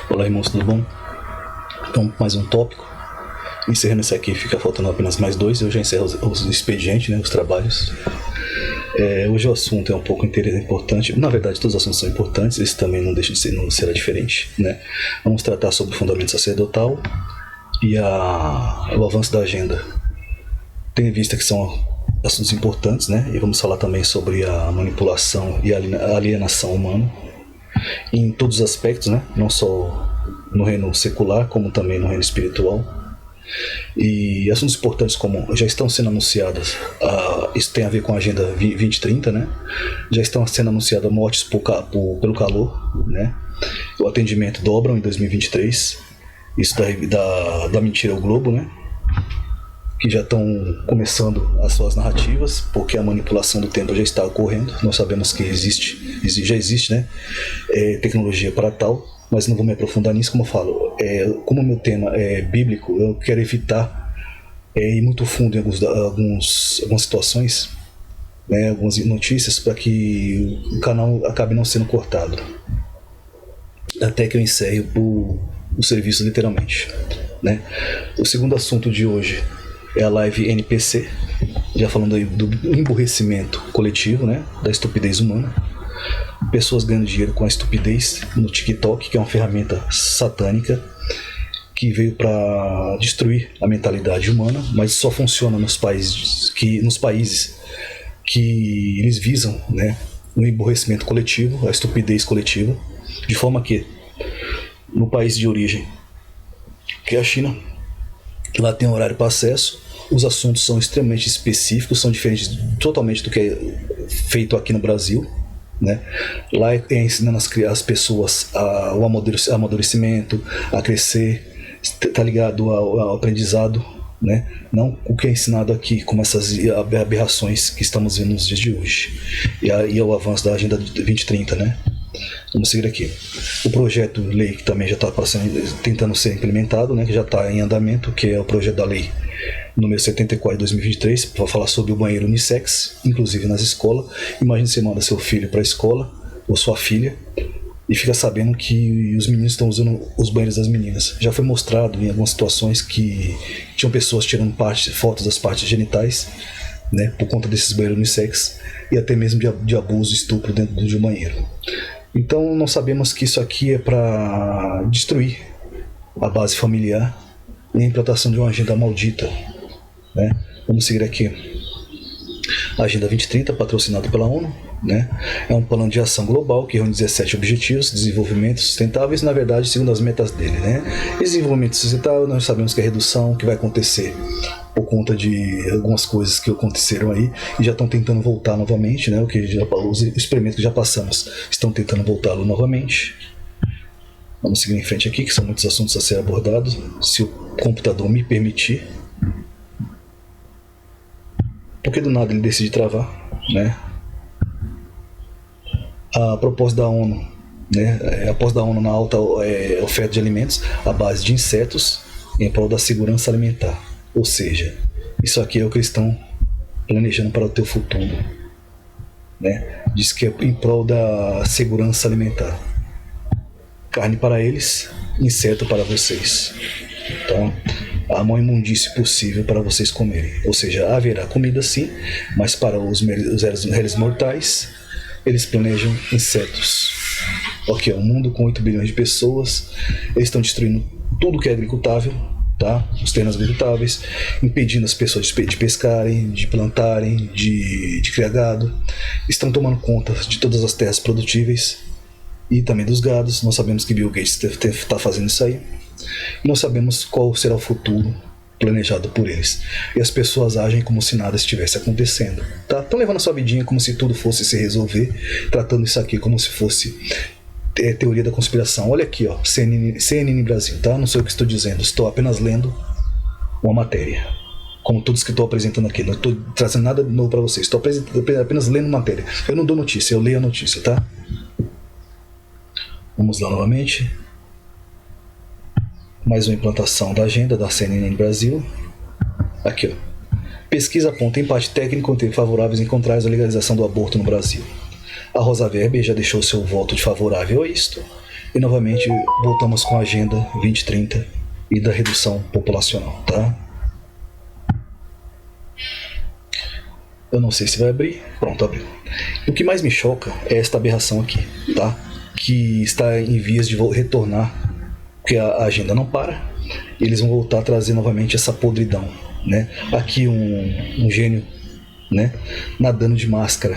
Olá, irmãos, tudo bom? Então, mais um tópico. Encerrando esse aqui, fica faltando apenas mais dois. Eu já encerro os expedientes, né, os trabalhos. Hoje o assunto é um pouco importante. Na verdade, todos os assuntos são importantes. Esse também não deixa de ser, não será diferente, né? Vamos tratar sobre o fundamento sacerdotal e o avanço da agenda. Tendo em vista que são assuntos importantes, né? E vamos falar também sobre a manipulação e a alienação humana em todos os aspectos, né? Não só no reino secular, como também no reino espiritual. E assuntos importantes como já estão sendo anunciadas, isso tem a ver com a Agenda 2030, né? Já estão sendo anunciadas mortes pelo calor, né? O atendimento dobram em 2023, isso da mentira ao Globo, né? Que já estão começando as suas narrativas, porque a manipulação do tempo já está ocorrendo. Nós sabemos que já existe, né? Tecnologia para tal, mas não vou me aprofundar nisso. Como eu falo, como o meu tema é bíblico, eu quero evitar ir muito fundo em algumas situações, né? Algumas notícias, para que o canal acabe não sendo cortado até que eu encerre o serviço, literalmente, né? O segundo assunto de hoje é a live NPC, já falando aí do emburrecimento coletivo, né, da estupidez humana. Pessoas ganhando dinheiro com a estupidez no TikTok, que é uma ferramenta satânica que veio para destruir a mentalidade humana, mas só funciona nos países que eles visam, né, o emburrecimento coletivo, a estupidez coletiva, de forma que no país de origem, que é a China, lá tem horário para acesso. Os assuntos são extremamente específicos, são diferentes totalmente do que é feito aqui no Brasil, né? Lá é ensinando as pessoas o amadurecimento, a crescer, tá ligado ao aprendizado, né? Não o que é ensinado aqui, como essas aberrações que estamos vendo nos dias de hoje. E o avanço da Agenda 2030, né? Vamos seguir aqui. O projeto de lei que também já está tentando ser implementado, né? Que já está em andamento, que é o projeto da lei número 74 de 2023, para falar sobre o banheiro unissex, inclusive nas escolas. Imagine você manda seu filho para a escola, ou sua filha, e fica sabendo que os meninos estão usando os banheiros das meninas. Já foi mostrado em algumas situações que tinham pessoas tirando fotos das partes genitais, né, por conta desses banheiros unissex, e até mesmo de abuso e estupro dentro de um banheiro. Então nós sabemos que isso aqui é para destruir a base familiar e a implantação de uma agenda maldita, né? Vamos seguir aqui. A Agenda 2030, patrocinada pela ONU, né? É um plano de ação global que reúne 17 objetivos de desenvolvimento sustentáveis, na verdade, segundo as metas dele, né? Desenvolvimento sustentável, nós sabemos que é redução, que vai acontecer por conta de algumas coisas que aconteceram aí e já estão tentando voltar novamente, né? Os experimentos que já passamos estão tentando voltá-lo novamente. Vamos seguir em frente aqui, que são muitos assuntos a ser abordados, se o computador me permitir. Porque do nada ele decide travar, né? A proposta da ONU, né? Após da ONU na alta oferta de alimentos à base de insetos em prol da segurança alimentar. Ou seja, isso aqui é o que eles estão planejando para o teu futuro, né? Diz que é em prol da segurança alimentar. Carne para eles, inseto para vocês. Então, a maior imundície possível para vocês comerem. Ou seja, haverá comida sim, mas para os réis mortais, eles planejam insetos. Ok, um mundo com 8 bilhões de pessoas, eles estão destruindo tudo que é agricultável, tá? Os terrenos agricultáveis, impedindo as pessoas de pescarem, de plantarem, de criar gado. Estão tomando conta de todas as terras produtíveis e também dos gados. Nós sabemos que Bill Gates está fazendo isso aí. E nós sabemos qual será o futuro planejado por eles. E as pessoas agem como se nada estivesse acontecendo, tá? Estão levando a sua vidinha como se tudo fosse se resolver, tratando isso aqui como se fosse teoria da conspiração. Olha aqui, ó, CNN Brasil, tá? Não sei o que estou dizendo, estou apenas lendo uma matéria, como todos que estou apresentando aqui. Não estou trazendo nada novo para vocês, estou apenas lendo matéria. Eu não dou notícia, eu leio a notícia, tá? Vamos lá novamente. Mais uma implantação da agenda da CNN Brasil. Aqui, ó. Pesquisa aponta empate técnico entre favoráveis e contrários à legalização do aborto no Brasil. A Rosa Weber já deixou seu voto de favorável a isto. E novamente voltamos com a Agenda 2030 e da redução populacional, tá? Eu não sei se vai abrir. Pronto, abriu. O que mais me choca é esta aberração aqui, tá? Que está em vias de retornar, porque a agenda não para. E eles vão voltar a trazer novamente essa podridão, né? Aqui um gênio, né? Nadando de máscara.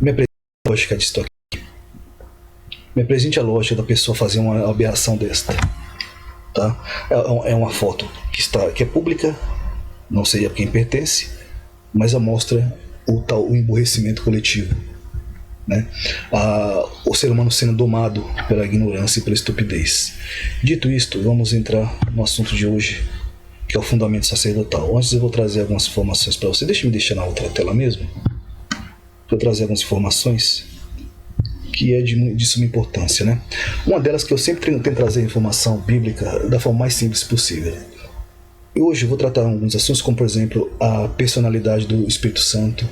Me apresenta a lógica disso aqui. Me apresente a lógica da pessoa fazer uma aberração desta, tá? É uma foto que é pública. Não sei a quem pertence, mas mostra o emburrecimento coletivo, né? O ser humano sendo domado pela ignorância e pela estupidez. Dito isto, vamos entrar no assunto de hoje, que é o fundamento sacerdotal. Antes eu vou trazer algumas informações para você. Deixa eu me deixar na outra tela mesmo, para eu trazer algumas informações que é de suma importância, né? Uma delas que eu sempre tento trazer informação bíblica da forma mais simples possível. E hoje eu vou tratar alguns assuntos, como por exemplo a personalidade do Espírito Santo,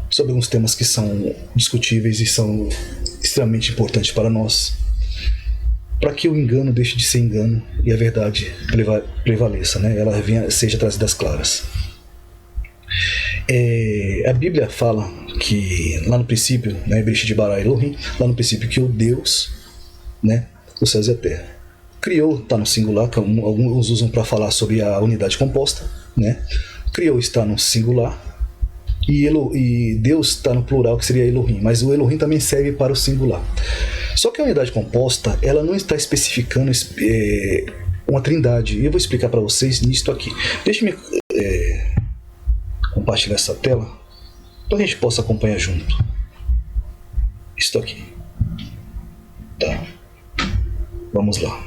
sobre alguns temas que são discutíveis e são extremamente importantes para nós, para que o engano deixe de ser engano e a verdade prevaleça, né? Ela seja trazida às claras. A Bíblia fala que lá no princípio, né, Bereshit bara Elohim, lá no princípio que o Deus, né, os céus e a terra. Criou está no singular, que alguns usam para falar sobre a unidade composta, né? Criou está no singular e Deus está no plural, que seria Elohim, mas o Elohim também serve para o singular. Só que a unidade composta, ela não está especificando uma trindade, e eu vou explicar para vocês nisto aqui. Deixe-me compartilhar essa tela para a gente possa acompanhar junto. Isto aqui, tá? Vamos lá.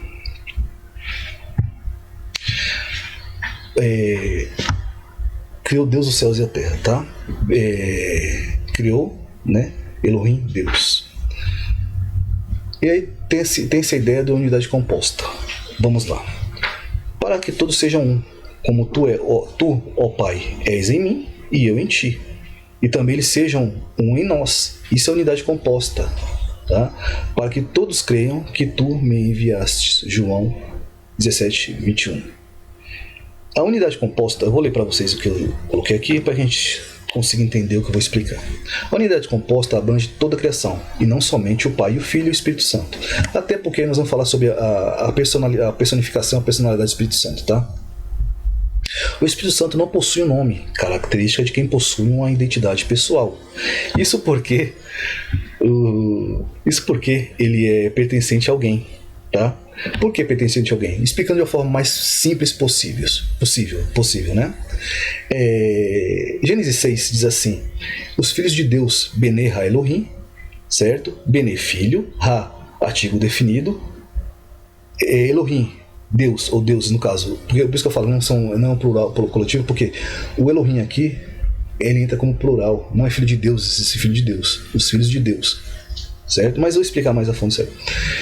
Criou Deus os céus e a terra, tá? Criou, né? Elohim, Deus. E aí tem essa ideia da unidade composta. Vamos lá. Para que todos sejam um, como tu, ó Pai, és em mim e eu em ti. E também eles sejam um em nós. Isso é unidade composta, tá? Para que todos creiam que tu me enviaste. João 17, 21. A unidade composta, eu vou ler para vocês o que eu coloquei aqui para a gente conseguir entender o que eu vou explicar. A unidade composta abrange toda a criação, e não somente o Pai, o Filho e o Espírito Santo. Até porque nós vamos falar sobre a personificação, a personalidade do Espírito Santo, tá? O Espírito Santo não possui um nome, característica de quem possui uma identidade pessoal. Isso porque ele é pertencente a alguém, tá? Por que pertencente a alguém? Explicando de uma forma mais simples possível, né? Gênesis 6 diz assim: os filhos de Deus, Bene Ha Elohim, certo? Bene, filho, Ha, artigo definido, Elohim, Deus, ou deuses no caso. Por isso que eu falo, não é um plural coletivo, porque o Elohim aqui, ele entra como plural, não é filho de Deus, esse filho de Deus, os filhos de Deus, certo? Mas eu vou explicar mais a fundo isso aí,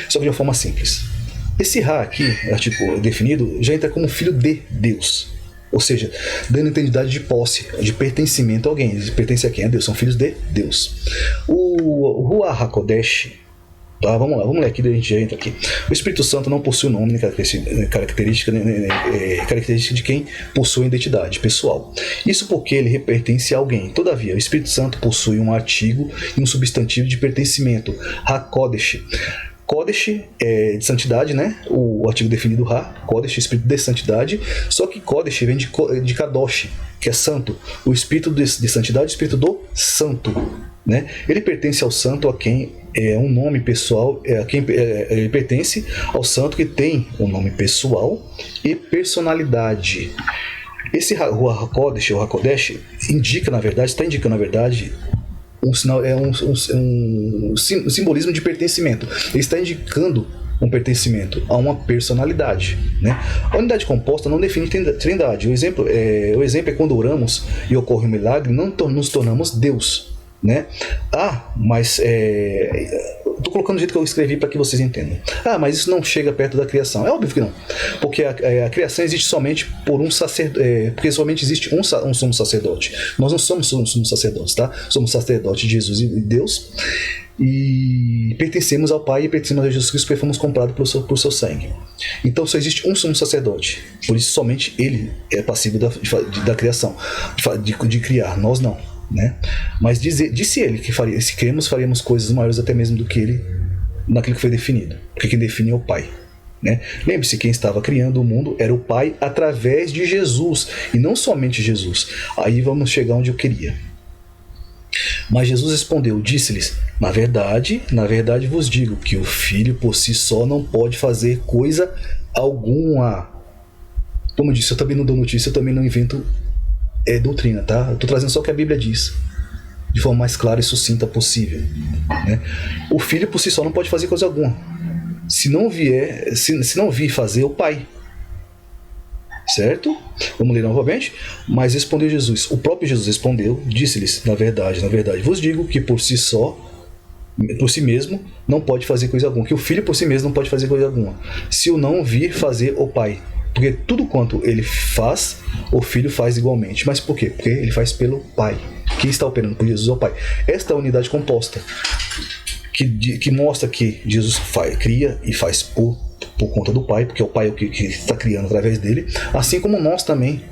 só que de uma forma simples. Esse Ra aqui, artigo definido, já entra como filho de Deus, ou seja, dando identidade de posse, de pertencimento a alguém. Eles pertencem a quem? A Deus, são filhos de Deus. O Ruach HaKodesh, tá? Vamos ler aqui, daí a gente já entra aqui. O Espírito Santo não possui nome, nem característica de quem possui identidade pessoal. Isso porque ele pertence a alguém. Todavia, o Espírito Santo possui um artigo e um substantivo de pertencimento, HaKodesh. Kodesh é de santidade, né? O artigo definido Ra, Kodesh, espírito de santidade. Só que Kodesh vem de Kadosh, que é santo. O espírito de santidade, o espírito do santo, né? Ele pertence ao santo, a quem é um nome pessoal, ele pertence ao santo que tem um nome pessoal e personalidade. Esse Ruach HaKodesh, ou HaKodesh, está indicando na verdade um simbolismo de pertencimento. Ele está indicando um pertencimento a uma personalidade, né? A unidade composta não define trindade. O exemplo é quando oramos e ocorre um milagre, não nos tornamos Deus, né? Mas estou colocando do jeito que eu escrevi para que vocês entendam. Mas isso não chega perto da criação. É óbvio que não, porque a criação existe somente por um sacerdote, porque somente existe um sumo sacerdote. Nós não somos sumos sacerdotes, tá? Somos sacerdotes de Jesus e Deus. e pertencemos ao Pai e pertencemos a Jesus Cristo porque fomos comprados por seu sangue. Então só existe um sumo sacerdote, por isso somente ele é passível da criação, de criar, nós não, né? Mas disse ele que se cremos, faríamos coisas maiores até mesmo do que ele, naquilo que foi definido, porque quem define é o Pai, né? Lembre-se, quem estava criando o mundo era o Pai através de Jesus, e não somente Jesus. Aí vamos chegar onde eu queria. Mas Jesus respondeu, disse-lhes, na verdade vos digo que o Filho por si só não pode fazer coisa alguma. Como eu disse, eu também não dou notícia, eu também não invento doutrina, tá? Eu estou trazendo só o que a Bíblia diz, de forma mais clara e sucinta possível, né? O Filho por si só não pode fazer coisa alguma. Se não vir fazer o Pai. Certo? Vamos ler novamente. Mas respondeu Jesus, o próprio Jesus respondeu, disse-lhes, na verdade vos digo que por si mesmo, não pode fazer coisa alguma. Que o Filho por si mesmo não pode fazer coisa alguma, se o não vir fazer o Pai. Porque tudo quanto ele faz, o Filho faz igualmente. Mas por quê? Porque ele faz pelo Pai. Quem está operando por Jesus é o Pai. Esta é a unidade composta, que mostra que Jesus cria e faz por conta do Pai, porque é o Pai que está criando através dele, assim como nós também,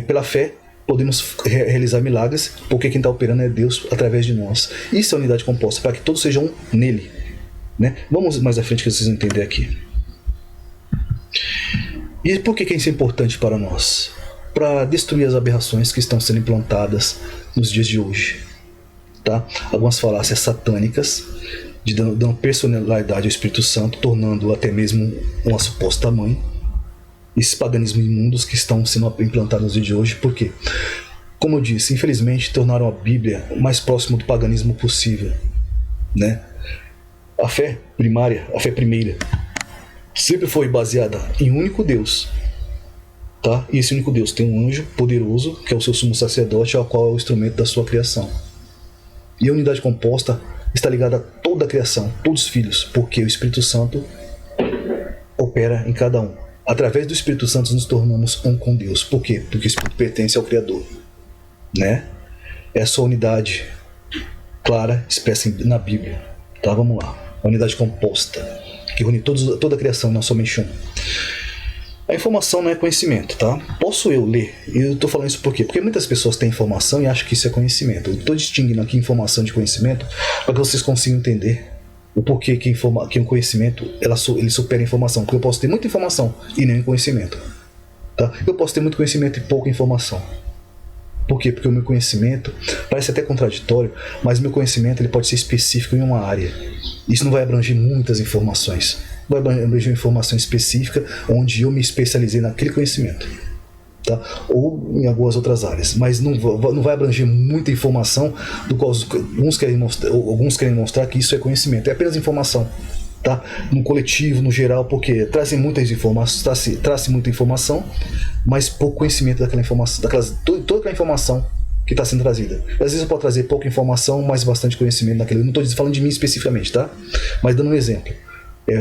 pela fé, podemos realizar milagres, porque quem está operando é Deus através de nós. Isso é a unidade composta, para que todos sejam nele, né? Vamos mais à frente que vocês vão entender aqui. E por que isso é importante para nós? Para destruir as aberrações que estão sendo implantadas nos dias de hoje, tá? Algumas falácias satânicas, dando personalidade ao Espírito Santo, tornando-o até mesmo uma suposta mãe. Esses paganismos imundos que estão sendo implantados nos dias de hoje, por quê? Como eu disse, infelizmente tornaram a Bíblia o mais próximo do paganismo possível, né? A fé primária, a fé primeira, sempre foi baseada em um único Deus, tá? E esse único Deus tem um anjo poderoso, que é o seu sumo sacerdote, ao qual é o instrumento da sua criação. E a unidade composta está ligada a toda a criação, todos os filhos, porque o Espírito Santo opera em cada um. Através do Espírito Santo nos tornamos um com Deus. Por quê? Porque o Espírito pertence ao Criador, né? Essa unidade clara expressa na Bíblia, tá? Vamos lá. A unidade composta, que une toda a criação, não somente um. A informação não é conhecimento, tá? Posso eu ler? E eu estou falando isso por quê? Porque muitas pessoas têm informação e acham que isso é conhecimento. Eu estou distinguindo aqui informação de conhecimento para que vocês consigam entender o porquê que um conhecimento ele supera a informação. Porque eu posso ter muita informação e nem conhecimento, tá? Eu posso ter muito conhecimento e pouca informação. Por quê? Porque o meu conhecimento parece até contraditório, mas o meu conhecimento ele pode ser específico em uma área. Isso não vai abranger muitas informações. Vai abranger uma informação específica onde eu me especializei naquele conhecimento, tá? Ou em algumas outras áreas, mas não vai abranger muita informação, do qual alguns querem mostrar que isso é conhecimento. É apenas informação, tá? No coletivo, no geral, porque trazem muitas informações, traz muita informação, mas pouco conhecimento daquela informação, toda aquela informação que está sendo trazida. Às vezes eu posso trazer pouca informação, mas bastante conhecimento naquele. Eu não estou falando de mim especificamente, tá? Mas dando um exemplo.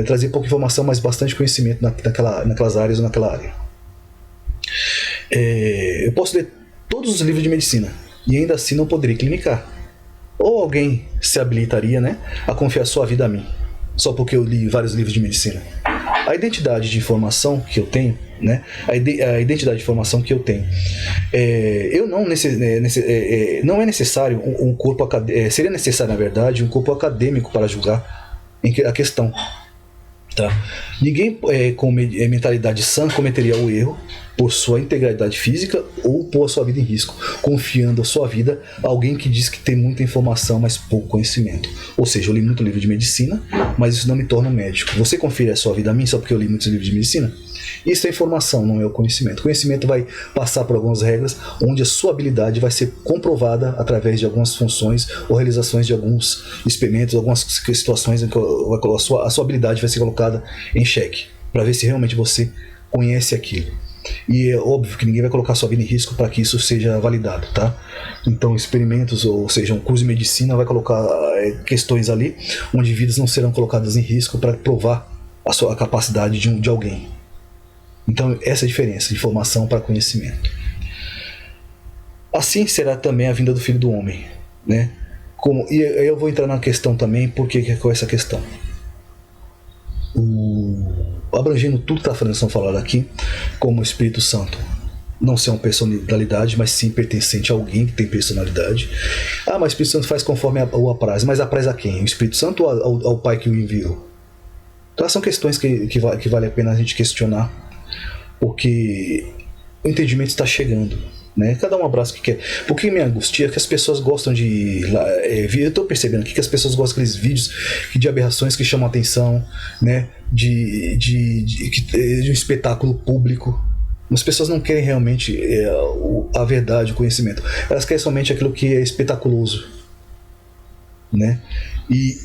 Trazer pouca informação, mas bastante conhecimento naquelas áreas ou naquela área. Eu posso ler todos os livros de medicina e ainda assim não poderia clinicar. Ou alguém se habilitaria, né, a confiar sua vida a mim, só porque eu li vários livros de medicina. A identidade de informação que eu tenho, né, a identidade de informação que eu tenho, não é necessário um corpo acadêmico, seria necessário, na verdade, um corpo acadêmico para julgar a questão. Tá? Ninguém com mentalidade sã cometeria o erro por sua integridade física ou pôr a sua vida em risco, confiando a sua vida a alguém que diz que tem muita informação, mas pouco conhecimento. Ou seja, eu li muito livro de medicina, mas isso não me torna um médico. Você confia a sua vida a mim só porque eu li muitos livros de medicina? Isso é informação, não é o conhecimento. O conhecimento vai passar por algumas regras, onde a sua habilidade vai ser comprovada através de algumas funções ou realizações de alguns experimentos, algumas situações em que a sua habilidade vai ser colocada em xeque, para ver se realmente você conhece aquilo. E é óbvio que ninguém vai colocar sua vida em risco para que isso seja validado, tá? Então experimentos, ou seja, um curso de medicina vai colocar questões ali onde vidas não serão colocadas em risco para provar a capacidade de alguém. Então essa é a diferença de informação para conhecimento. Assim será também a vinda do Filho do Homem, né? E aí eu vou entrar na questão também, porque qual é essa questão? Abrangendo tudo que está sendo falado aqui, como o Espírito Santo não ser uma personalidade, mas sim pertencente a alguém que tem personalidade. Mas o Espírito Santo faz conforme o apraz. Mas apraz a quem? O Espírito Santo ou ao Pai que o enviou? Então são questões que vale a pena a gente questionar, porque o entendimento está chegando, né? Cada um abraça o que quer. Porque me angustia que as pessoas gostam de... eu estou percebendo aqui que as pessoas gostam daqueles vídeos de aberrações que chamam a atenção, né? De um espetáculo público. As pessoas não querem realmente a verdade, o conhecimento. Elas querem somente aquilo que é espetaculoso, né? E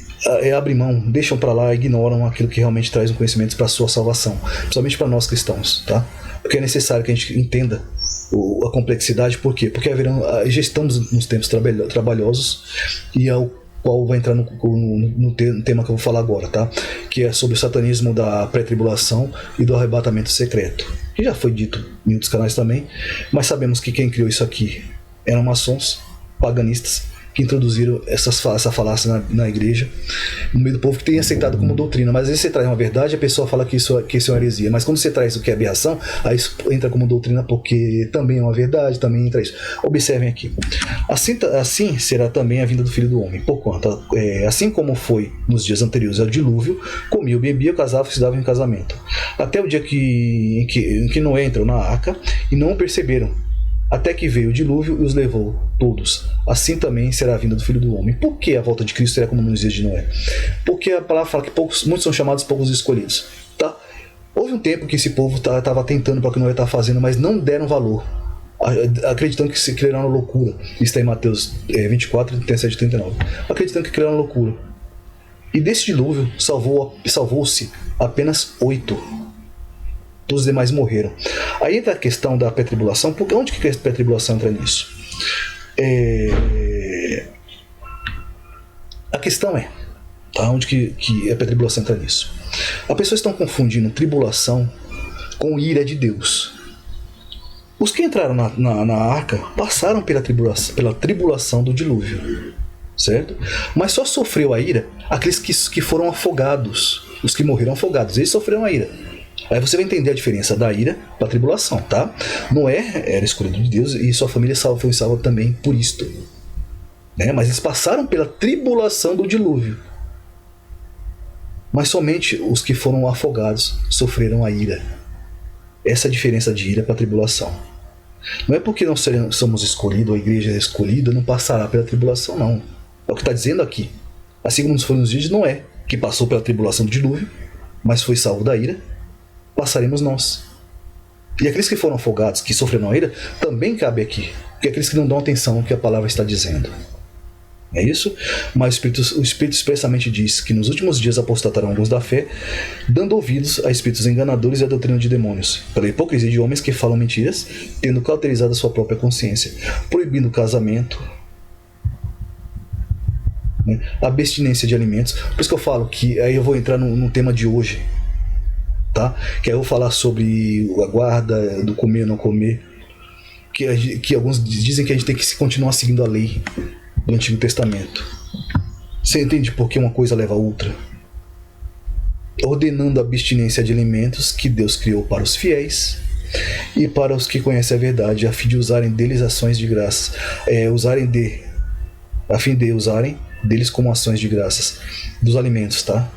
abrem mão, deixam para lá, ignoram aquilo que realmente traz um conhecimento para a sua salvação, principalmente para nós cristãos, tá? Porque é necessário que a gente entenda a complexidade. Por quê? Porque já estamos nos tempos trabalhosos, e é o qual vai entrar no tema que eu vou falar agora, tá? Que é sobre o satanismo da pré-tribulação e do arrebatamento secreto, que já foi dito em outros canais também, mas sabemos que quem criou isso aqui eram maçons, paganistas, que introduziram essa falácia na igreja, no meio do povo, que tem aceitado como doutrina. Mas às vezes você traz uma verdade, a pessoa fala que isso é uma heresia, mas quando você traz o que é aberração, aí isso entra como doutrina, porque também é uma verdade, também entra isso. Observem aqui: assim será também a vinda do Filho do Homem, porquanto, assim como foi nos dias anteriores ao dilúvio, comiam, bebiam, casavam e se davam em casamento, até o dia em que Noé entrou na arca, e não o perceberam, até que veio o dilúvio e os levou todos. Assim também será a vinda do Filho do Homem. Por que a volta de Cristo será como nos dias de Noé? Porque a palavra fala que muitos são chamados, poucos escolhidos, tá? Houve um tempo que esse povo estava tentando para o que Noé estava fazendo, mas não deram valor, acreditando que era uma loucura. Isso está em Mateus 24, 37 e 39. Acreditando que era uma loucura. E desse dilúvio salvou-se apenas 8. Todos os demais morreram. Aí entra a questão da pré-tribulação. Onde que a pré-tribulação entra nisso? A questão é, tá? Onde que a pré-tribulação entra nisso? As pessoas estão confundindo tribulação com ira de Deus. Os que entraram na arca passaram pela tribulação do dilúvio, certo? Mas só sofreu a ira aqueles que foram afogados. Os que morreram afogados, eles sofreram a ira. Aí você vai entender a diferença da ira para a tribulação, tá? Noé era escolhido de Deus e sua família foi salva também por isto, né? Mas eles passaram pela tribulação do dilúvio. Mas somente os que foram afogados sofreram a ira. Essa é a diferença de ira para a tribulação. Não é porque nós somos escolhidos, ou a igreja é escolhida, não passará pela tribulação, não. É o que está dizendo aqui. Assim como foi nos dias de Noé, que passou pela tribulação do dilúvio, mas foi salvo da ira, passaremos nós. E aqueles que foram afogados, que sofreram a ira, também cabe aqui. Porque aqueles que não dão atenção ao que a palavra está dizendo. É isso? Mas o Espírito expressamente diz que nos últimos dias apostatarão alguns da fé, dando ouvidos a espíritos enganadores e a doutrina de demônios, pela hipocrisia de homens que falam mentiras, tendo cauterizado a sua própria consciência, proibindo o casamento, né, abstinência de alimentos. Por isso que eu falo que aí eu vou entrar no tema de hoje, tá? Que aí eu vou falar sobre a guarda do comer ou não comer, que alguns dizem que a gente tem que continuar seguindo a lei do Antigo Testamento. Você entende por que uma coisa leva a outra? Ordenando a abstinência de alimentos que Deus criou para os fiéis e para os que conhecem a verdade, a fim de usarem deles ações de graças, a fim de usarem deles como ações de graças dos alimentos, tá?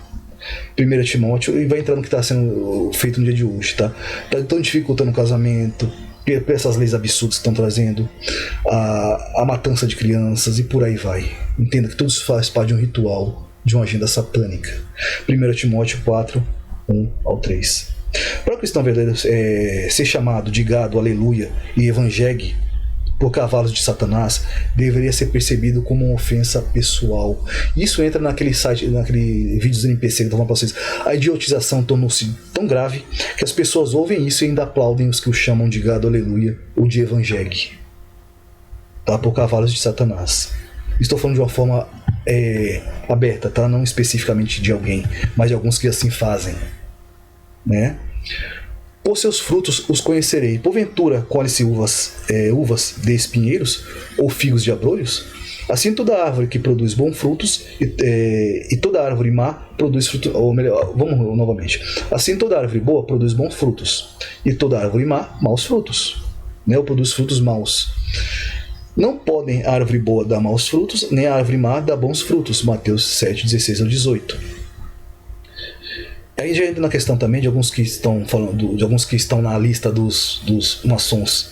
1 Timóteo, e vai entrar no que está sendo feito no dia de hoje, tá? Estão dificultando o casamento, por essas leis absurdas que estão trazendo, a matança de crianças e por aí vai. Entenda que tudo isso faz parte de um ritual, de uma agenda satânica. 1 Timóteo 4, 1 ao 3. Para o cristão verdadeiro ser chamado de gado, aleluia, e evangelho por cavalos de Satanás, deveria ser percebido como uma ofensa pessoal. Isso entra naquele vídeo do NPC que eu tô falando para vocês. A idiotização tornou-se tão grave que as pessoas ouvem isso e ainda aplaudem os que o chamam de gado, aleluia, ou de evangelho, tá? Por cavalos de Satanás. Estou falando de uma forma aberta, tá? Não especificamente de alguém, mas de alguns que assim fazem, né? Por seus frutos os conhecerei. Porventura colhe-se uvas de espinheiros ou figos de abrolhos? Assim toda árvore que produz bons frutos e toda árvore má produz frutos, ou melhor, vamos novamente. Assim toda árvore boa produz bons frutos e toda árvore má, maus frutos, né? Ou produz frutos maus. Não podem a árvore boa dar maus frutos, nem a árvore má dar bons frutos. Mateus 7, 16 ao 18. Aí já entra na questão também de alguns que estão falando, de alguns que estão na lista dos maçons,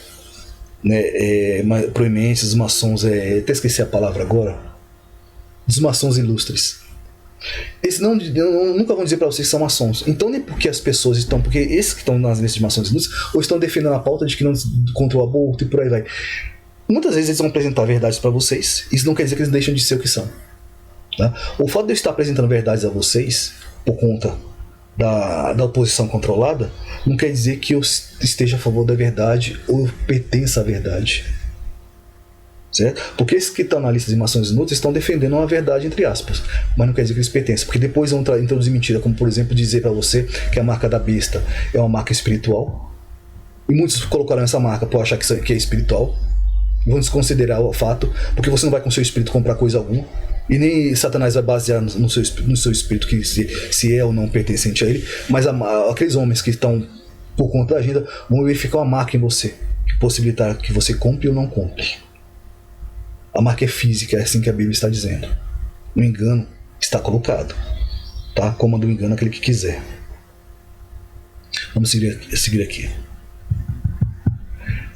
né, proeminentes, maçons, até esqueci a palavra agora, dos maçons ilustres. Eles nunca vão dizer para vocês que são maçons. Então nem porque as pessoas estão, porque esses que estão nas listas de maçons ilustres, ou estão defendendo a pauta de que não contra o aborto e por aí vai. Muitas vezes eles vão apresentar verdades para vocês. Isso não quer dizer que eles deixam de ser o que são. Tá? O fato de eu estar apresentando verdades a vocês por conta da oposição controlada não quer dizer que eu esteja a favor da verdade ou pertença à verdade, certo? Porque esses que estão na lista de maçons inúteis estão defendendo uma verdade entre aspas, mas não quer dizer que eles pertencem, porque depois vão introduzir mentira, como por exemplo dizer para você que a marca da besta é uma marca espiritual, e muitos colocaram essa marca por achar que é espiritual, vão desconsiderar o fato, porque você não vai com seu espírito comprar coisa alguma. E nem Satanás vai basear no seu espírito que se é ou não pertencente a ele, mas aqueles homens que estão por conta da agenda vão verificar uma marca em você, que possibilitar que você compre ou não compre. A marca é física, é assim que a Bíblia está dizendo. O engano está colocado, tá? Comanda o engano aquele que quiser. Vamos seguir aqui.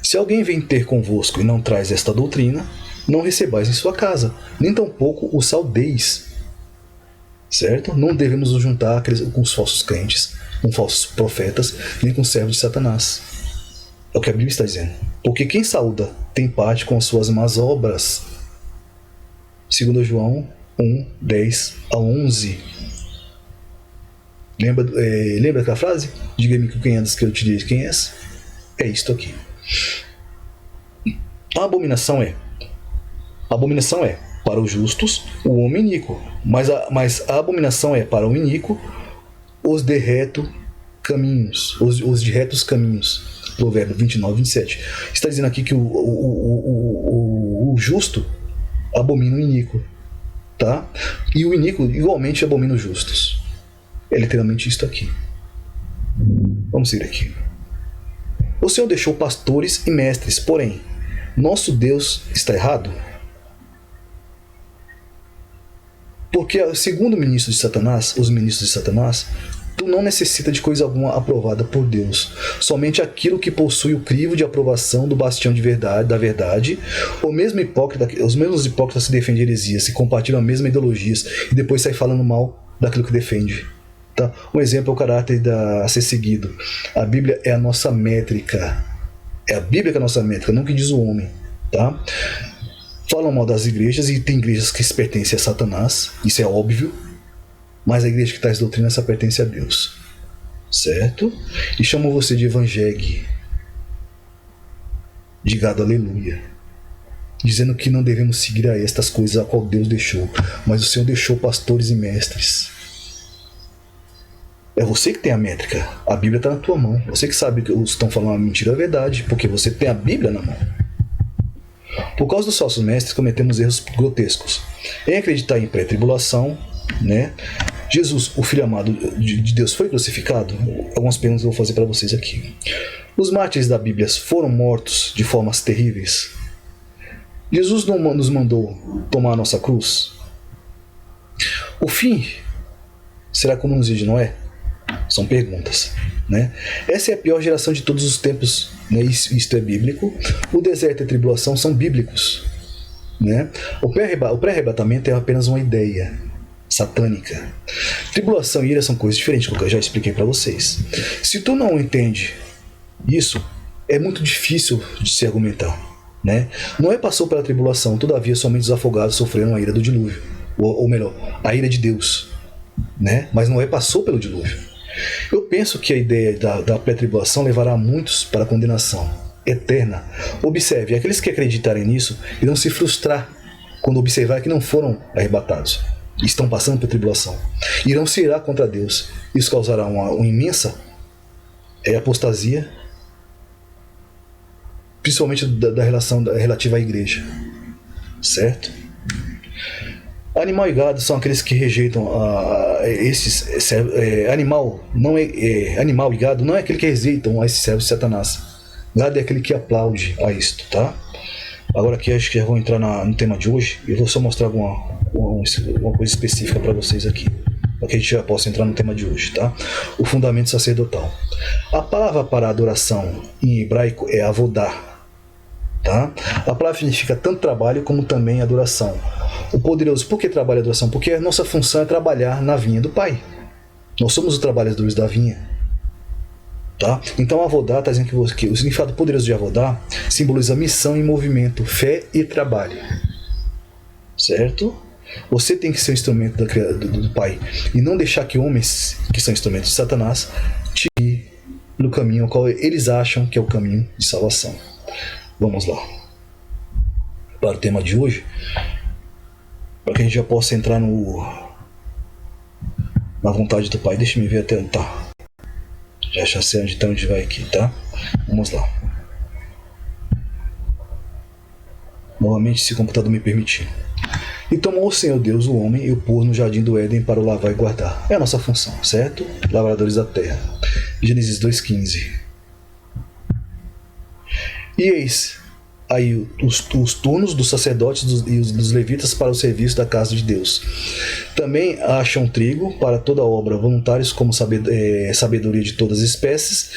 Se alguém vem ter convosco e não traz esta doutrina, não recebais em sua casa, nem tampouco o saudeis. Certo? Não devemos nos juntar com os falsos crentes, com falsos profetas, nem com servos de Satanás. É o que a Bíblia está dizendo. Porque quem saúda tem parte com as suas más obras. 2 João 1, 10 a 11. Lembra daquela frase? Diga-me quem antes que eu te direi quem és. É isto aqui. A abominação é para os justos o homem iníquo, mas a abominação é para o iníquo os de reto caminhos, os de retos caminhos. Provérbio 29, 27. Está dizendo aqui que o justo abomina o iníquo, tá? E o iníquo igualmente abomina os justos. É literalmente isto aqui. Vamos seguir aqui. O Senhor deixou pastores e mestres, porém, nosso Deus está errado? Porque, segundo os ministros de Satanás, tu não necessita de coisa alguma aprovada por Deus. Somente aquilo que possui o crivo de aprovação do bastião da verdade. Os mesmos hipócritas que defendem heresias, que compartilham a mesma ideologias e depois saem falando mal daquilo que defende. Tá? Um exemplo é o caráter a ser seguido. A Bíblia é a nossa métrica. É a Bíblia que é a nossa métrica, não o que diz o homem. Tá? Falam mal das igrejas, e tem igrejas que se pertencem a Satanás, isso é óbvio, mas a igreja que traz doutrina essa pertence a Deus, certo? E chamam você de evangelho, de gado aleluia, dizendo que não devemos seguir a estas coisas a qual Deus deixou, mas o Senhor deixou pastores e mestres. É você que tem a métrica, a Bíblia está na tua mão, você que sabe que estão falando uma mentira ou a verdade, porque você tem a Bíblia na mão. Por causa dos falsos mestres, cometemos erros grotescos. Em acreditar em pré-tribulação, né? Jesus, o Filho amado de Deus, foi crucificado? Algumas perguntas eu vou fazer para vocês aqui. Os mártires da Bíblia foram mortos de formas terríveis? Jesus não nos mandou tomar a nossa cruz? O fim será como nos dias de Noé? São perguntas, né? Essa é a pior geração de todos os tempos, né? Isto é bíblico. O deserto e a tribulação são bíblicos, né? O pré-arrebatamento é apenas uma ideia satânica. Tribulação e ira são coisas diferentes, como eu já expliquei para vocês. Se tu não entende isso, é muito difícil de se argumentar, né? Noé passou pela tribulação, todavia somente os afogados sofreram a ira do dilúvio, ou melhor, a ira de Deus, né? Mas Noé passou pelo dilúvio. Eu penso que a ideia da pré-tribulação levará muitos para a condenação eterna. Observe, aqueles que acreditarem nisso irão se frustrar quando observar que não foram arrebatados, estão passando pela tribulação, irão se irar contra Deus. Isso causará uma imensa apostasia, principalmente da relação relativa à igreja, certo? Animal e gado são aqueles que rejeitam animal não animal e gado não é aquele que rejeitam a esses servos de Satanás. Gado é aquele que aplaude a isto, tá? Agora aqui acho que já vou entrar no tema de hoje e vou só mostrar alguma coisa específica para vocês aqui, para que a gente já possa entrar no tema de hoje, tá? O fundamento sacerdotal. A palavra para adoração em hebraico é avodá, tá? A palavra significa tanto trabalho como também adoração. O poderoso, por que trabalho e adoração? Porque a nossa função é trabalhar na vinha do Pai. Nós somos os trabalhadores da vinha. Tá? Então avodá está dizendo que o significado poderoso de avodá simboliza missão em movimento, fé e trabalho. Certo? Você tem que ser um instrumento do Pai e não deixar que homens que são instrumentos de Satanás te guiem no caminho ao qual eles acham que é o caminho de salvação. Vamos lá para o tema de hoje, para que a gente já possa entrar na vontade do Pai. Deixa eu ver até onde tá. Já sei onde tá, onde vai aqui, tá? Vamos lá. Novamente, se o computador me permitir. E tomou o Senhor Deus o homem e o pôs no jardim do Éden para o lavar e guardar. É a nossa função, certo? Lavradores da terra. Gênesis 2,15. E eis aí os turnos dos sacerdotes e dos levitas para o serviço da casa de Deus. Também acham trigo para toda obra, voluntários como sabedoria de todas as espécies,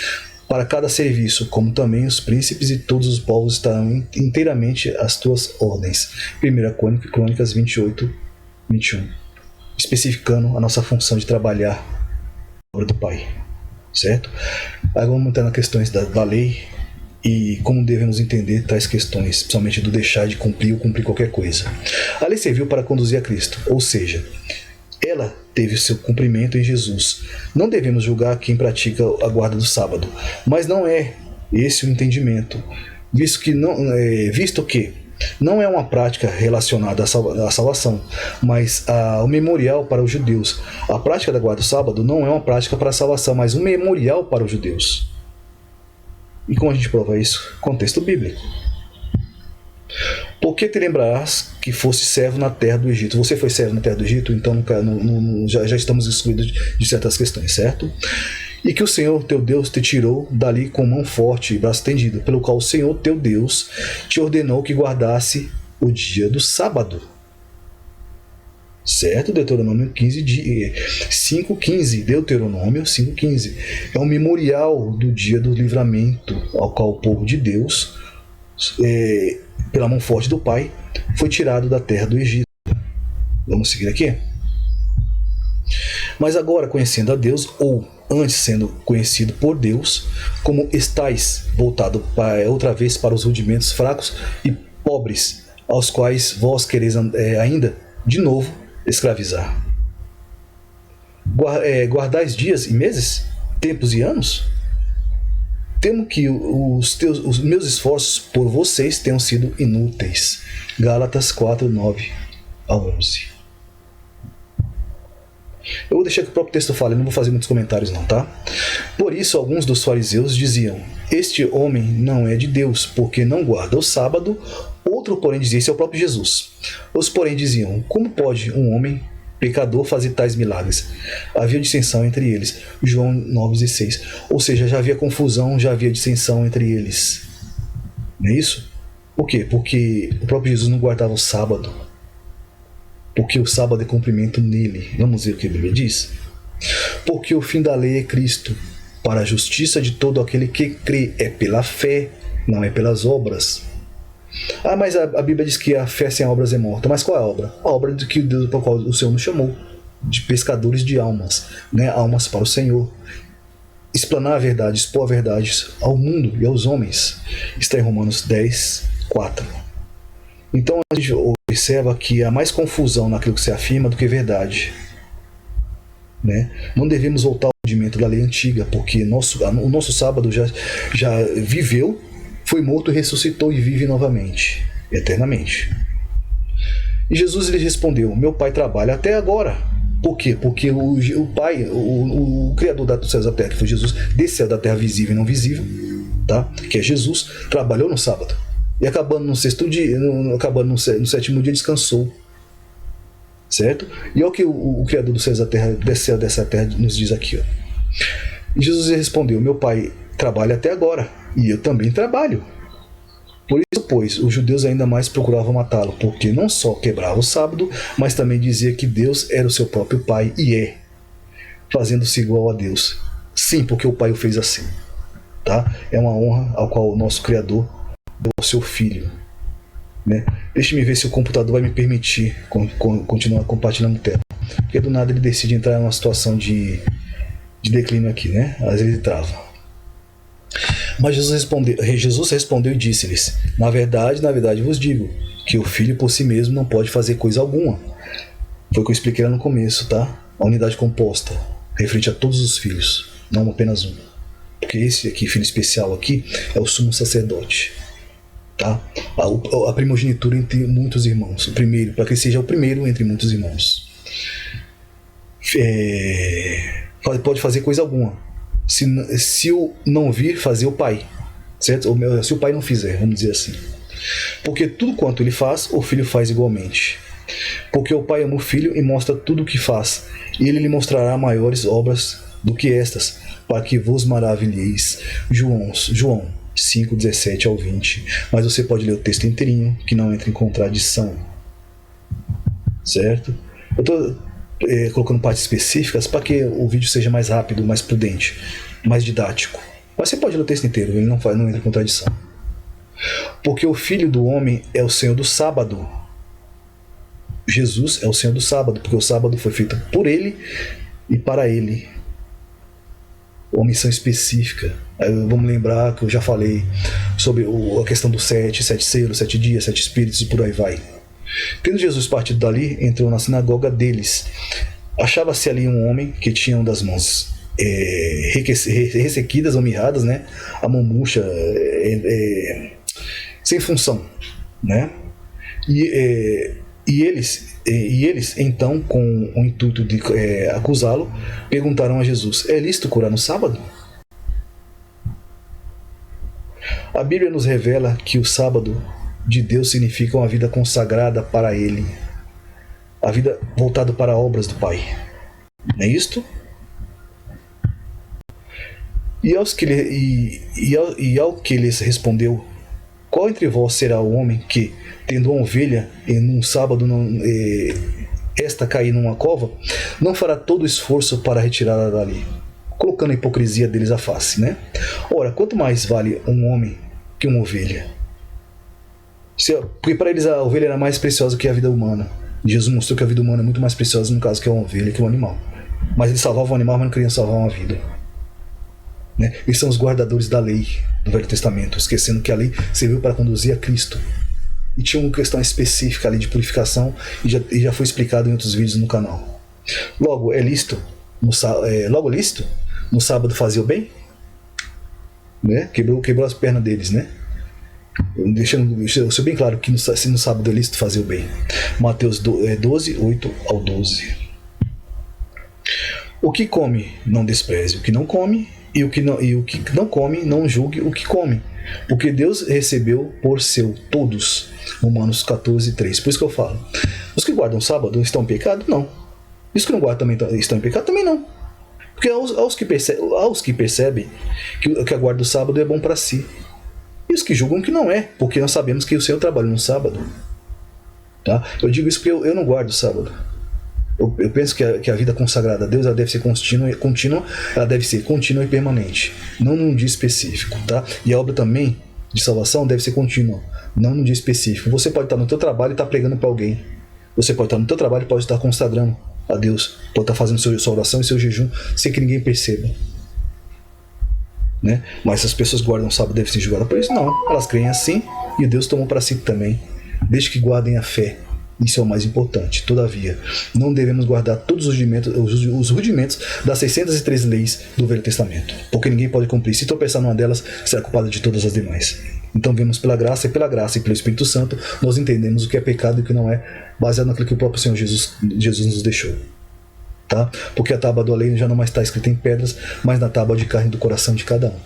para cada serviço, como também os príncipes e todos os povos estarão inteiramente às tuas ordens. 1 Crônicas 28, 21. Especificando a nossa função de trabalhar a obra do Pai. Certo? Aí vamos entrar nas questões da lei e como devemos entender tais questões, principalmente do deixar de cumprir ou cumprir qualquer coisa. A lei serviu para conduzir a Cristo, ou seja, ela teve seu cumprimento em Jesus. Não devemos julgar quem pratica a guarda do sábado, mas não é esse o entendimento, visto que não é uma prática relacionada à salvação, mas ao memorial para os judeus. A prática da guarda do sábado não é uma prática para a salvação, mas um memorial para os judeus. E como a gente prova isso? Contexto bíblico. Por que te lembrarás que fosse servo na terra do Egito? Você foi servo na terra do Egito, então já estamos excluídos de certas questões, certo? E que o Senhor teu Deus te tirou dali com mão forte e braço tendido, pelo qual o Senhor teu Deus te ordenou que guardasse o dia do sábado. Certo? Deuteronômio 5,15. Deuteronômio 5,15. É um memorial do dia do livramento, ao qual o povo de Deus, pela mão forte do Pai, foi tirado da terra do Egito. Vamos seguir aqui? Mas agora, conhecendo a Deus, ou antes sendo conhecido por Deus, como estáis voltado outra vez para os rudimentos fracos e pobres, aos quais vós quereis ainda, de novo, escravizar. Guardais dias e meses, tempos e anos? Temo que os meus esforços por vocês tenham sido inúteis. Gálatas 4, 9 a 11. Eu vou deixar que o próprio texto fale, não vou fazer muitos comentários não, tá? Por isso alguns dos fariseus diziam: este homem não é de Deus, porque não guarda o sábado. Outro, porém, dizia, esse é o próprio Jesus. Os, porém, diziam: como pode um homem pecador fazer tais milagres? Havia dissensão entre eles. João 9,16. Ou seja, já havia confusão, já havia dissensão entre eles. Não é isso? Por quê? Porque o próprio Jesus não guardava o sábado. Porque o sábado é cumprimento nele. Vamos ver o que a Bíblia diz? Porque o fim da lei é Cristo, para a justiça de todo aquele que crê. É pela fé, não é pelas obras. Ah, mas a Bíblia diz que a fé sem obras é morta. Mas qual é a obra? A obra de que Deus, para qual o Senhor nos chamou, de pescadores de almas, né? Almas para o Senhor. Explanar a verdade, expor a verdade ao mundo e aos homens. Está em Romanos 10, 4. Então a gente observa que há mais confusão naquilo que se afirma do que verdade, né? Não devemos voltar ao rudimento da lei antiga, porque o nosso sábado já viveu, foi morto, ressuscitou e vive novamente, eternamente. E Jesus lhe respondeu: meu Pai trabalha até agora. Por quê? Porque o Pai, o Criador dos céus e da terra, que foi Jesus, desse céu da terra visível e não visível, tá? Que é Jesus, trabalhou no sábado. E acabando no sétimo dia, descansou. certo? E olha o que o Criador dos céus da terra, desse céu dessa terra, nos diz aqui, ó. E Jesus respondeu: meu pai trabalha até agora, e eu também trabalho. Por isso, pois, os judeus ainda mais procuravam matá-lo, porque não só quebrava o sábado, mas também dizia que Deus era o seu próprio pai, e é, fazendo-se igual a Deus. Sim, porque o pai o fez assim. Tá? É uma honra ao qual o nosso Criador deu ao seu Filho. Né? Deixe-me ver se o computador vai me permitir continuar compartilhando tela. Porque do nada ele decide entrar em uma situação de declínio aqui, né? Às vezes ele trava. Mas Jesus respondeu e disse-lhes: na verdade vos digo, que o Filho por si mesmo não pode fazer coisa alguma. Foi o que eu expliquei lá no começo, tá? A unidade composta referente a todos os filhos, não apenas um. Porque esse aqui, filho especial aqui, é o sumo sacerdote. Tá? A primogenitura entre muitos irmãos. O primeiro, para que ele seja o primeiro entre muitos irmãos. Pode fazer coisa alguma. Se eu não vir fazer o pai. Certo? Se o pai não fizer, vamos dizer assim. Porque tudo quanto ele faz, o filho faz igualmente. Porque o pai ama o filho e mostra tudo o que faz. E ele lhe mostrará maiores obras do que estas, para que vos maravilheis. João 5, 17 ao 20. Mas você pode ler o texto inteirinho, que não entra em contradição. Certo? Eu estou colocando partes específicas para que o vídeo seja mais rápido, mais prudente, mais didático. Mas você pode ler o texto inteiro, ele não entra em contradição. Porque o Filho do Homem é o Senhor do sábado. Jesus é o Senhor do sábado, porque o sábado foi feito por ele e para ele. Uma missão específica. Vamos lembrar que eu já falei sobre a questão dos 7 selos, 7 dias, 7 espíritos e por aí vai. Tendo Jesus partido dali, entrou na sinagoga deles. Achava-se ali um homem que tinha uma das mãos ressequidas ou mirradas, né? A mão murcha, sem função, né? E eles, então, com o intuito de acusá-lo, perguntaram a Jesus: é lícito curar no sábado? A Bíblia nos revela que o sábado de Deus significa uma vida consagrada para Ele, a vida voltada para obras do Pai. Não é isto? E ao que lhes respondeu: qual entre vós será o homem que, tendo uma ovelha num sábado, esta cair numa cova, não fará todo o esforço para retirá-la dali? Colocando a hipocrisia deles à face, né? Ora, quanto mais vale um homem que uma ovelha? Porque para eles a ovelha era mais preciosa que a vida humana. Jesus mostrou que a vida humana é muito mais preciosa, no caso, que é uma ovelha, que um animal. Mas eles salvavam o animal, mas não queriam salvar uma vida. Né? Eles são os guardadores da lei do Velho Testamento, esquecendo que a lei serviu para conduzir a Cristo. E tinha uma questão específica ali de purificação, e já foi explicado em outros vídeos no canal. Logo, é lícito no sábado fazer o bem? Né? Quebrou as pernas deles, né? Deixando bem claro que no sábado é lícito fazer o bem. Mateus 12, 8 ao 12. O que come, não despreze o que não come, e o que não come, não julgue o que come, porque Deus recebeu por seu todos. Romanos 14, 3. Por isso que eu falo: os que guardam o sábado estão em pecado? Não. E os que não guardam também estão em pecado? Também não. Porque aos que percebem que a guarda do sábado é bom para si. E os que julgam que não é, porque nós sabemos que o Senhor trabalha no sábado. Tá? Eu digo isso porque eu não guardo o sábado. Eu penso que a vida consagrada a Deus, ela deve ser contínua, ela deve ser contínua e permanente, não num dia específico, tá? E a obra também de salvação deve ser contínua, não num dia específico. Você pode estar no teu trabalho e estar pregando para alguém. Você pode estar no teu trabalho e pode estar consagrando a Deus, pode estar fazendo sua oração e seu jejum sem que ninguém perceba. Né? Mas se as pessoas guardam o sábado, devem ser julgadas por isso? Não, elas creem assim e Deus tomou para si também, desde que guardem a fé. Isso é o mais importante. Todavia, não devemos guardar todos os rudimentos das 603 leis do Velho Testamento, porque ninguém pode cumprir. Se tropeçar numa delas, será culpado de todas as demais. Então vemos pela graça e pelo Espírito Santo, nós entendemos o que é pecado e o que não é, baseado naquilo que o próprio Senhor Jesus nos deixou. Tá? Porque a tábua da lei já não mais está escrita em pedras, mas na tábua de carne do coração de cada um,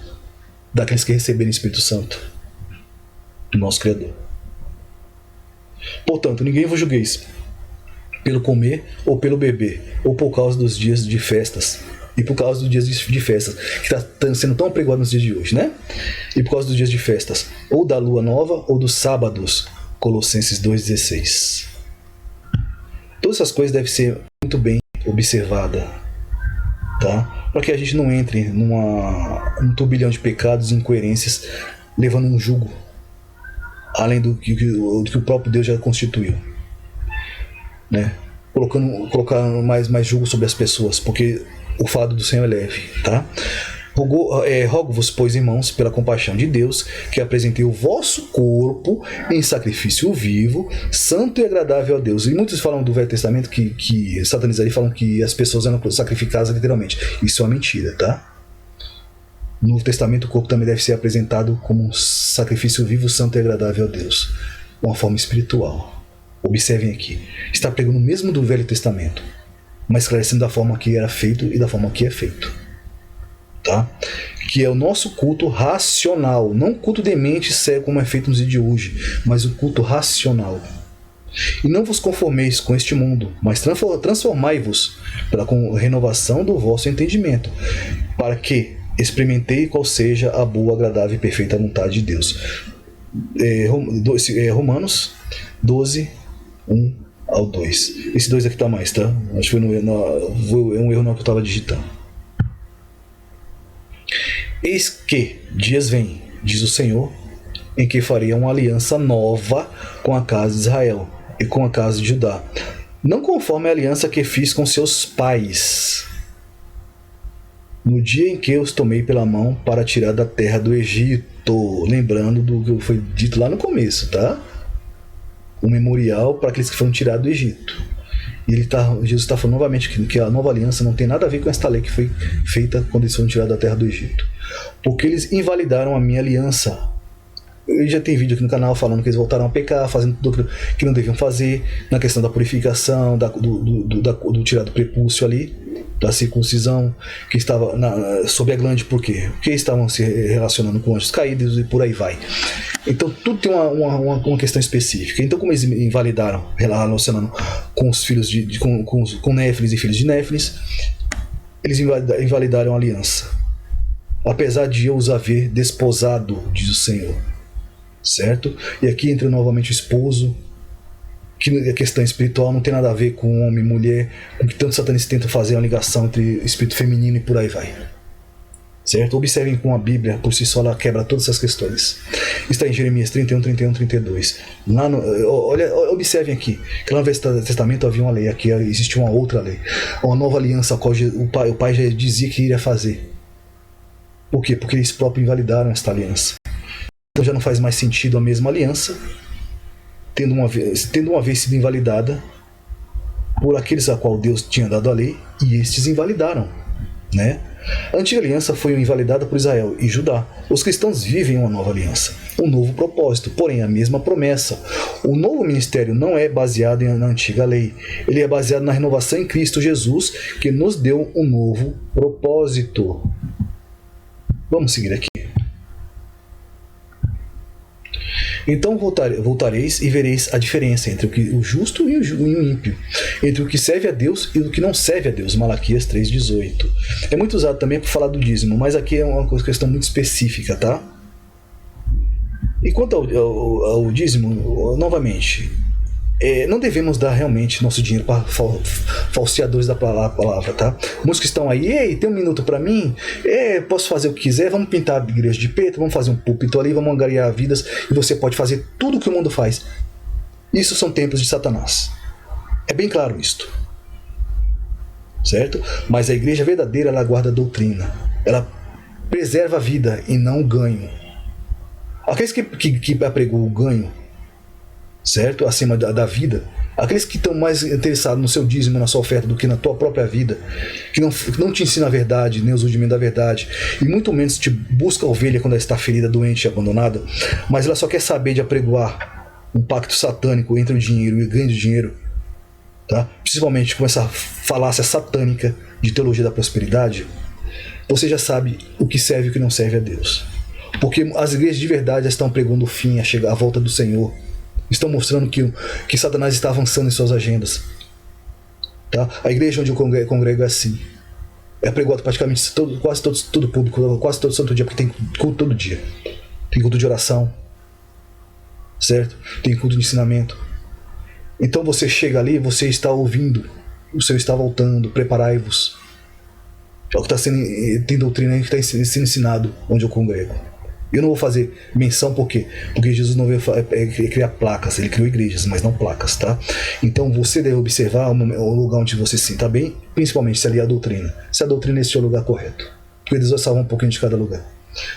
daqueles que receberem o Espírito Santo do nosso Criador. Portanto, ninguém vos julgueis pelo comer ou pelo beber, ou por causa dos dias de festas. E por causa dos dias de festas, que está sendo tão apregoado nos dias de hoje, né? E por causa dos dias de festas, ou da lua nova, ou dos sábados. Colossenses 2,16. Todas essas coisas devem ser muito bem observadas, tá? Para que a gente não entre num turbilhão de pecados e incoerências, levando um jugo além do que o próprio Deus já constituiu, né? Colocando mais jugo sobre as pessoas, porque o fardo do Senhor é leve, tá? Rogo-vos, pois, irmãos, pela compaixão de Deus, que apresentei o vosso corpo em sacrifício vivo, santo e agradável a Deus. E muitos falam do Velho Testamento que satanizaram e falam que as pessoas eram sacrificadas literalmente. Isso é uma mentira, tá? No Novo Testamento, o corpo também deve ser apresentado como um sacrifício vivo, santo e agradável a Deus, uma forma espiritual. Observem aqui, está pregando o mesmo do Velho Testamento, mas esclarecendo da forma que era feito e da forma que é feito. Tá? Que é o nosso culto racional, não o culto de mente cego como é feito nos dias de hoje, mas o culto racional. E não vos conformeis com este mundo, mas transformai-vos pela renovação do vosso entendimento, para que experimentei qual seja a boa, agradável e perfeita vontade de Deus. Romanos 12, 1 ao 2. Esse 2 aqui tá mais, tá? Acho que foi um erro não que eu estava digitando. Eis que dias vêm, diz o Senhor, em que farei uma aliança nova com a casa de Israel e com a casa de Judá, não conforme a aliança que fiz com seus pais, no dia em que os tomei pela mão para tirar da terra do Egito. Lembrando do que foi dito lá no começo, tá? Um memorial para aqueles que foram tirados do Egito. E Jesus está falando novamente que a nova aliança não tem nada a ver com esta lei que foi feita quando eles foram tirados da terra do Egito. Porque eles invalidaram a minha aliança. Eu já tenho vídeo aqui no canal falando que eles voltaram a pecar, fazendo tudo que não deviam fazer, na questão da purificação, do tirar do prepúcio ali, da circuncisão, que estava sob a glande, por quê? Porque estavam se relacionando com anjos caídos e por aí vai. Então tudo tem uma questão específica. Então, como eles invalidaram, relacionando com os filhos com Néfilis e filhos de Néfilis, eles invalidaram a aliança, apesar de eu os haver desposado, diz o Senhor. Certo? E aqui entra novamente o esposo, que a questão espiritual não tem nada a ver com homem e mulher, com que tantos satanistas tentam fazer uma ligação entre espírito feminino e por aí vai. Certo? Observem como a Bíblia, por si só, ela quebra todas essas questões. Está em Jeremias 31, 31, 32. Observem aqui, que lá no Velho Testamento havia uma lei, aqui existe uma outra lei. Uma nova aliança, a qual o pai já dizia que iria fazer. Por quê? Porque eles próprios invalidaram esta aliança. Então já não faz mais sentido a mesma aliança, tendo uma vez sido invalidada por aqueles a qual Deus tinha dado a lei, e estes invalidaram, né? A antiga aliança foi invalidada por Israel e Judá. Os cristãos vivem uma nova aliança, um novo propósito, porém a mesma promessa. O novo ministério não é baseado na antiga lei, ele é baseado na renovação em Cristo Jesus, que nos deu um novo propósito. Vamos seguir aqui. Então voltareis e vereis a diferença entre o justo e o ímpio, entre o que serve a Deus e o que não serve a Deus. Malaquias 3,18. É muito usado também para falar do dízimo, mas aqui é uma questão muito específica, tá? E quanto ao dízimo, novamente, não devemos dar realmente nosso dinheiro para falseadores da palavra, tá? Muitos que estão aí, ei, tem um minuto para mim? Posso fazer o que quiser, vamos pintar a igreja de preto, vamos fazer um púlpito ali, vamos angariar vidas, e você pode fazer tudo o que o mundo faz. Isso são templos de Satanás. É bem claro isto. Certo? Mas a igreja verdadeira, ela guarda a doutrina. Ela preserva a vida e não o ganho. Aqueles que apregou o ganho, certo? Acima da vida, aqueles que estão mais interessados no seu dízimo, na sua oferta, do que na tua própria vida, que não te ensina a verdade, nem os rudimentos da verdade, e muito menos te busca a ovelha quando ela está ferida, doente e abandonada, mas ela só quer saber de apregoar um pacto satânico entre o dinheiro e o ganho de dinheiro, tá? Principalmente com essa falácia satânica de teologia da prosperidade, você já sabe o que serve e o que não serve a Deus. Porque as igrejas de verdade estão pregando o fim, a volta do Senhor. Estão mostrando que Satanás está avançando em suas agendas. Tá? A igreja onde eu congrego é assim. É pregado praticamente tudo público, quase todo santo dia, porque tem culto todo dia. Tem culto de oração, certo? Tem culto de ensinamento. Então você chega ali, você está ouvindo, o Senhor está voltando, preparai-vos. É o que está sendo, tem doutrina que está sendo ensinado onde eu congrego. Eu não vou fazer menção por quê? Porque Jesus não veio criar placas, ele criou igrejas, mas não placas, tá? Então você deve observar o lugar onde você se sinta bem, principalmente se ali é a doutrina. Se a doutrina é esse é o lugar correto. Porque Deus vai salvar um pouquinho de cada lugar.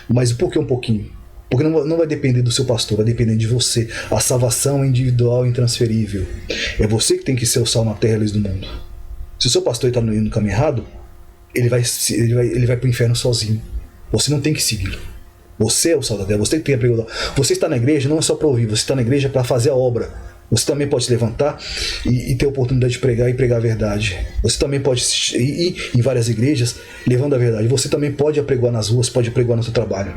Mas por que um pouquinho? Porque não vai depender do seu pastor, vai depender de você. A salvação é individual e intransferível. É você que tem que ser o sal na terra e a luz do mundo. Se o seu pastor está indo no caminho errado, ele vai para o inferno sozinho. Você não tem que segui-lo. Você é o sal da terra, você tem que pregar. Você está na igreja não é só para ouvir, você está na igreja para fazer a obra. Você também pode se levantar e ter a oportunidade de pregar e pregar a verdade. Você também pode ir em várias igrejas levando a verdade. Você também pode apregoar nas ruas, pode apregoar no seu trabalho.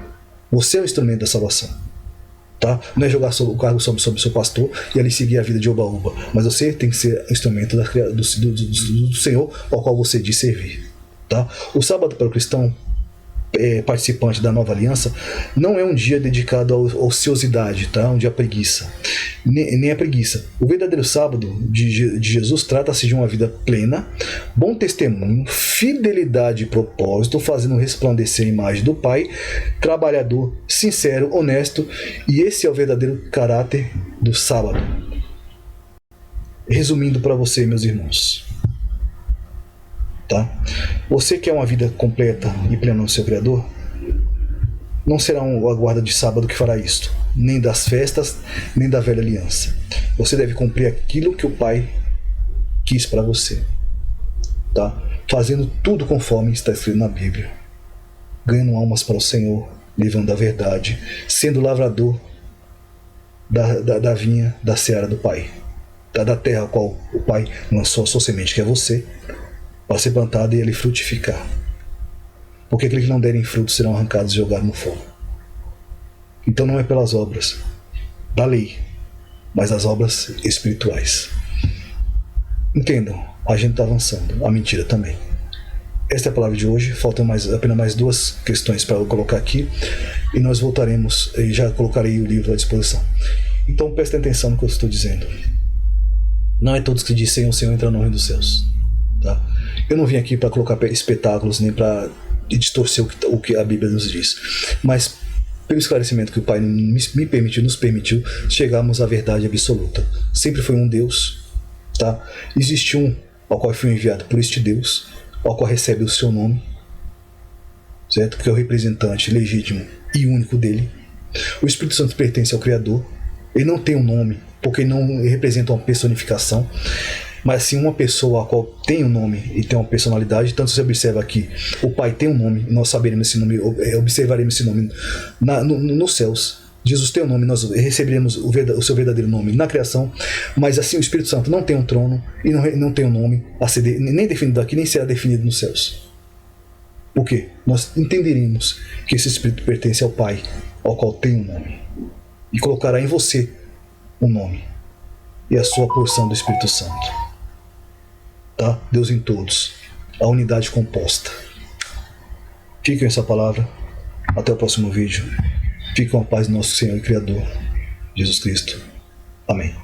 Você é o instrumento da salvação. Tá? Não é jogar o cargo sobre o seu pastor e ali seguir a vida de oba-oba. Mas você tem que ser o instrumento do Senhor ao qual você diz servir. Tá? O sábado para o cristão participante da nova aliança não é um dia dedicado à ociosidade, tá? Um dia à preguiça, nem a preguiça. O verdadeiro sábado de Jesus trata-se de uma vida plena, bom testemunho, fidelidade e propósito, fazendo resplandecer a imagem do Pai, trabalhador, sincero, honesto, e esse é o verdadeiro caráter do sábado. Resumindo para você, meus irmãos, tá? Você quer uma vida completa e plena no seu Criador? Não será a guarda de sábado que fará isto, nem das festas, nem da velha aliança. Você deve cumprir aquilo que o Pai quis para você, tá? Fazendo tudo conforme está escrito na Bíblia, ganhando almas para o Senhor, levando a verdade, sendo lavrador da vinha, da seara do Pai, da terra a qual o Pai lançou a sua semente, que é você, para ser plantado e ele frutificar. Porque aqueles que não derem fruto serão arrancados e jogados no fogo. Então não é pelas obras da lei, mas as obras espirituais. Entendam, a gente está avançando, a mentira também. Esta é a palavra de hoje, faltam apenas mais duas questões para eu colocar aqui, e nós voltaremos, e já colocarei o livro à disposição. Então prestem atenção no que eu estou dizendo. Não é todos que dizem o Senhor entra no reino dos céus. Tá? Eu não vim aqui para colocar espetáculos nem para distorcer o que a Bíblia nos diz, mas pelo esclarecimento que o Pai nos permitiu chegarmos à verdade absoluta. Sempre foi um Deus, tá? Existe um ao qual foi enviado por este Deus, ao qual recebe o seu nome, certo? Que é o representante legítimo e único dele. O Espírito Santo pertence ao Criador. Ele não tem um nome, porque ele não representa uma personificação, mas sim uma pessoa a qual tem um nome e tem uma personalidade. Tanto você observa aqui, o Pai tem um nome, nós saberemos esse nome, observaremos esse nome nos céus. Jesus tem um nome, nós receberemos o seu verdadeiro nome na criação, mas assim o Espírito Santo não tem um trono e não tem um nome a ser nem definido aqui, nem será definido nos céus. Por quê? Nós entenderemos que esse Espírito pertence ao Pai, ao qual tem um nome, e colocará em você um nome e a sua porção do Espírito Santo. Tá? Deus em todos, a unidade composta. Fique com essa palavra. Até o próximo vídeo. Fique com a paz do nosso Senhor e Criador, Jesus Cristo. Amém.